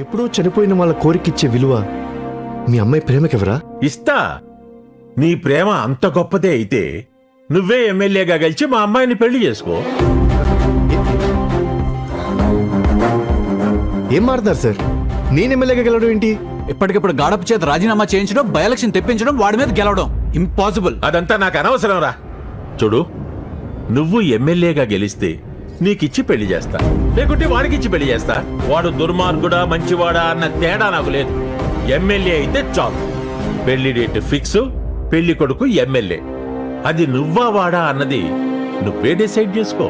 ఎప్పుడో చనిపోయిన వాళ్ళ కోరికిచ్చే విలువ మీ అమ్మాయి ప్రేమకెవరా? ఇస్తా. నీ ప్రేమ అంత గొప్పదే అయితే నువ్వే ఎమ్మెల్యేగా గెలిచి మా అమ్మాయిని పెళ్లి చేసుకో. ఏం మారుతున్నారు సార్? నేను ఎమ్మెల్యేగా గెలవడం ఏంటి? ఇప్పటికిప్పుడు గాడప చేత రాజీనామా చేయించడం, బై ఎలక్షన్ తెప్పించడం, వాడి మీద గెలవడం ఇంపాసిబుల్. అదంతా నాకు అనవసరం రా. చూడు, నువ్వు ఎమ్మెల్యేగా గెలిస్తే నీకిచ్చి పెళ్లి చేస్తా, లేకుంటే వాడికిచ్చి పెళ్లి చేస్తా. వాడు దుర్మార్గుడా మంచివాడా అన్న తేడా నాకు లేదు. ఎమ్మెల్యే అయితే చాలు. పెళ్లి డేట్ ఫిక్స్, పెళ్లి కొడుకు ఎమ్మెల్యే. అది నువ్వా వాడా అన్నది నువ్వే డిసైడ్ చేసుకో.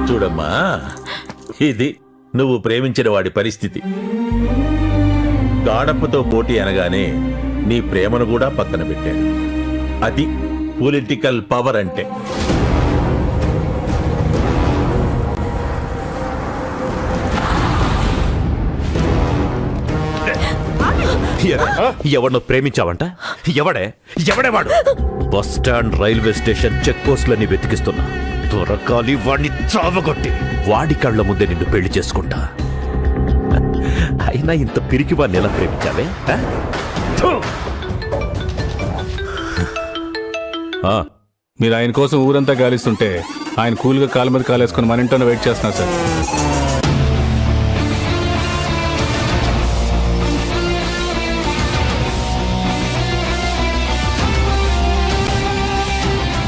చూడమ్మా, ఇది నువ్వు ప్రేమించిన వాడి పరిస్థితి. గాడప్పతో పోటీ అనగానే నీ ప్రేమను కూడా పక్కన పెట్టాను. అది పొలిటికల్ పవర్ అంటే. ఎవరినో ప్రేమించావంట? ఎవడే వాడు? Bus stand, railway station, check పోస్టులని వెతికిస్తున్నా. దొరకాలి, వాడిని చావగొట్టి వాడి కళ్ళ ముందే నిన్ను పెళ్లి చేసుకుంటా. అయినా ఇంత పిరికి వాడిని ఎలా ప్రేమించావే? మీరు ఆయన కోసం ఊరంతా గాలిస్తుంటే ఆయన కూల్గా కాలు మీద కాలేసుకుని మన ఇంట్లోనే వెయిట్ చేస్తున్నారు సార్.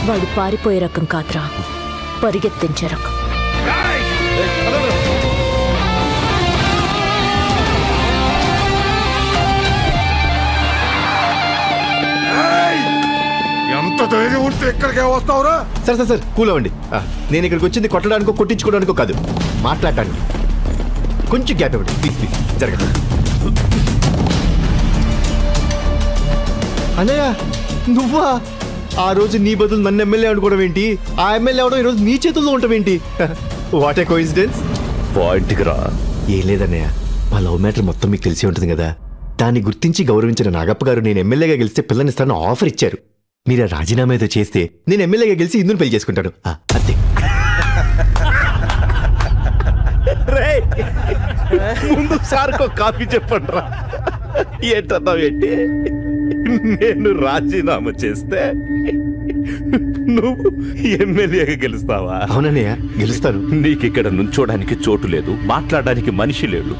వాడు పారిపోయే రకం కాదురా, పరిగెత్తించే రకం. ఎంత ధైర్యం ఉంటే ఇక్కడికే వస్తావురా? సార్ సార్ సార్ కూల్ అవ్వండి. నేను ఇక్కడికి వచ్చింది కొట్టడానికో కొట్టించుకోవడానికో కాదు, మాట్లాడటానికి. కొంచెం గ్యాప్ ఇవ్వండి ప్లీజ్ ప్లీజ్. జరగదు అన్నయ్య, నువ్వా? ఆ రోజు నీ బదులు నన్ను ఎమ్మెల్యే అనుకోవడం ఏంటి? ఆ ఎమ్మెల్యే అవడం ఈరోజు నీ చేతుల్లో ఉండటం ఏంటి? What a coincidence. పాయింట్కి రా. ఏం లేదన్నయ్య, మా లవ్ మ్యాటర్ మొత్తం మీకు తెలిసి ఉంటుంది కదా. దాన్ని గుర్తించి గౌరవించిన నాగప్ప గారు నేను ఎమ్మెల్యేగా గెలిస్తే పిల్లనిస్తానని ఆఫర్ ఇచ్చారు. మీరు ఆ రాజీనామా ఏదో చేస్తే నేను ఎమ్మెల్యేగా గెలిచి ఇందుని పెళ్లి చేసుకుంటాను. అంతే. ముందు సార్కో కాఫీ చెప్పండి రా. ఏంటన్నావేంటి? నేను రాజీనామా చేస్తే నువ్వు ఎమ్మెల్యేగా గెలుస్తావా? అవునన్నయ్య, గెలుస్తాను. నీకిక్కడ నుంచోడానికి చోటు లేదు, మాట్లాడడానికి మనిషి లేడు.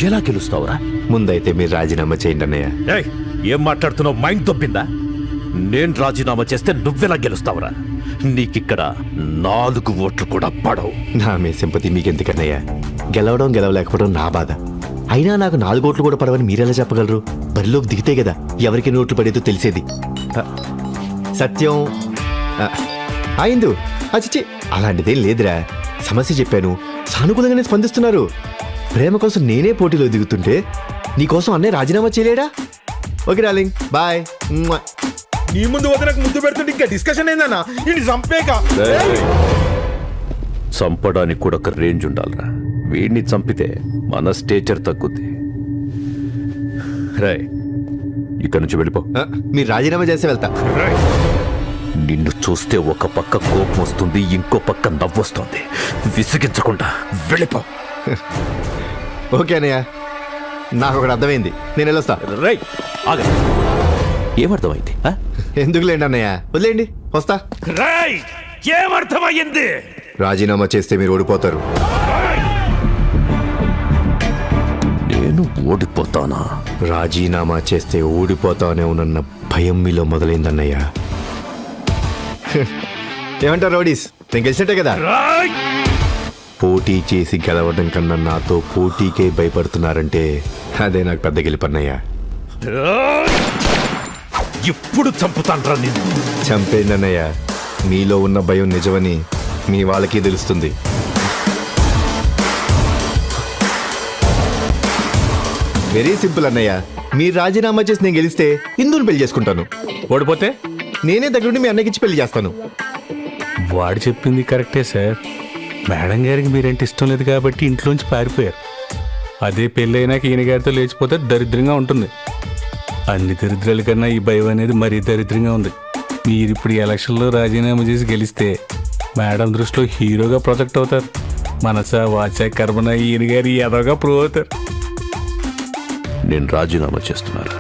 ఎలా గెలుస్తావురా? ముందైతే మీరు రాజీనామా చేయండి అన్నయ్య. ఏం మాట్లాడుతున్నావు? మైండ్ తప్పిందా? నేను రాజీనామా చేస్తే నువ్వెలా గెలుస్తావురా? నీకిక్కడ 4 ఓట్లు కూడా పడవు. నా మీ సింపతి మీకెందుకన్నయ్య? గెలవడం గెలవలేకపోవడం నా బాధ. అయినా నాకు 4 ఓట్లు కూడా పడవని మీరెలా చెప్పగలరు? బరిలోకి దిగితే కదా ఎవరికి ఓట్లు పడేదో తెలిసేది. సత్యం అయిందు అచిచి అలాంటిదేం లేదురా. సమస్య చెప్పాను, సానుకూలంగానే స్పందిస్తున్నారు. ప్రేమ కోసం నేనే పోటీలో దిగుతుంటే నీకోసం అన్నయ్య రాజీనామా చేయలేడా? Okay darling, bye. నీ ముందు వదలకు ముందు పెడుతుంటే ఇంకా డిస్కషన్ ఏందన్నా? ఇది చంపేక. చంపడానికి కూడా ఒక రేంజ్ ఉండాలరా. వీడిని చంపితే మన స్టేచర్ తగ్గుద్ది. రాయ్, ఇక్కడి నుంచి వెళ్ళిపో. మీరు రాజీనామా చేస్తే వెళ్తా. నిన్ను చూస్తే ఒక పక్క కోపం వస్తుంది, ఇంకో పక్క నవ్వొస్తుంది. విసిగించకుండా వెళ్ళిపో. ఓకే అన్నయ్య, నాకు ఒకటి అర్థమైంది, నేను వెళ్ళొస్తా. రై ఆగ. ఏమర్థమైంది? ఎందుకులేండి అన్నయ్య, వదిలేండి, వస్తా. రై ఏమర్థమైంది? రాజీనామా చేస్తే మీరు ఓడిపోతారు. నేను ఓడిపోతానా? రాజీనామా చేస్తే ఓడిపోతానేమోనన్న భయం మీలో మొదలైందన్నయ్య. ఏమంటారు రౌడీస్? నేను గెలిచినట్టే కదా. పోటీ చేసి గెలవడం కన్నా నాతో పోటీకే భయపడుతున్నారంటే అదే నాకు పెద్ద గెలుపన్నయ్య. ఇప్పుడు చంపుతాన్రా నిన్ను. చంపేందన్నయ్య, మీలో ఉన్న భయం నిజమని మీ వాళ్ళకి తెలుస్తుంది. వెరీ సింపుల్ అన్నయ్య, మీరు రాజీనామా చేసి నేను గెలిస్తే ఇందుని పెళ్లి చేసుకుంటాను. ఓడిపోతే నేనే దగ్గరుండి మీ అన్నయ్యకిచ్చి పెళ్లి చేస్తాను. వాడు చెప్పింది కరెక్టే సార్. మేడం గారికి మీరంటే ఇష్టం లేదు కాబట్టి ఇంట్లోంచి పారిపోయారు. అదే పెళ్ళి అయినాక ఈయన గారితో లేచిపోతే దరిద్రంగా ఉంటుంది. అన్ని దరిద్రాల కన్నా ఈ భయం అనేది మరీ దరిద్రంగా ఉంది. మీరు ఇప్పుడు ఈ ఎలక్షన్లో రాజీనామా చేసి గెలిస్తే మేడం దృష్టిలో హీరోగా ప్రొజెక్ట్ అవుతారు. మనస వాచ కర్మన ఈయన గారి ఎదోగా ప్రూవ్ అవుతారు. నేను రాజీనామా చేస్తున్నాను.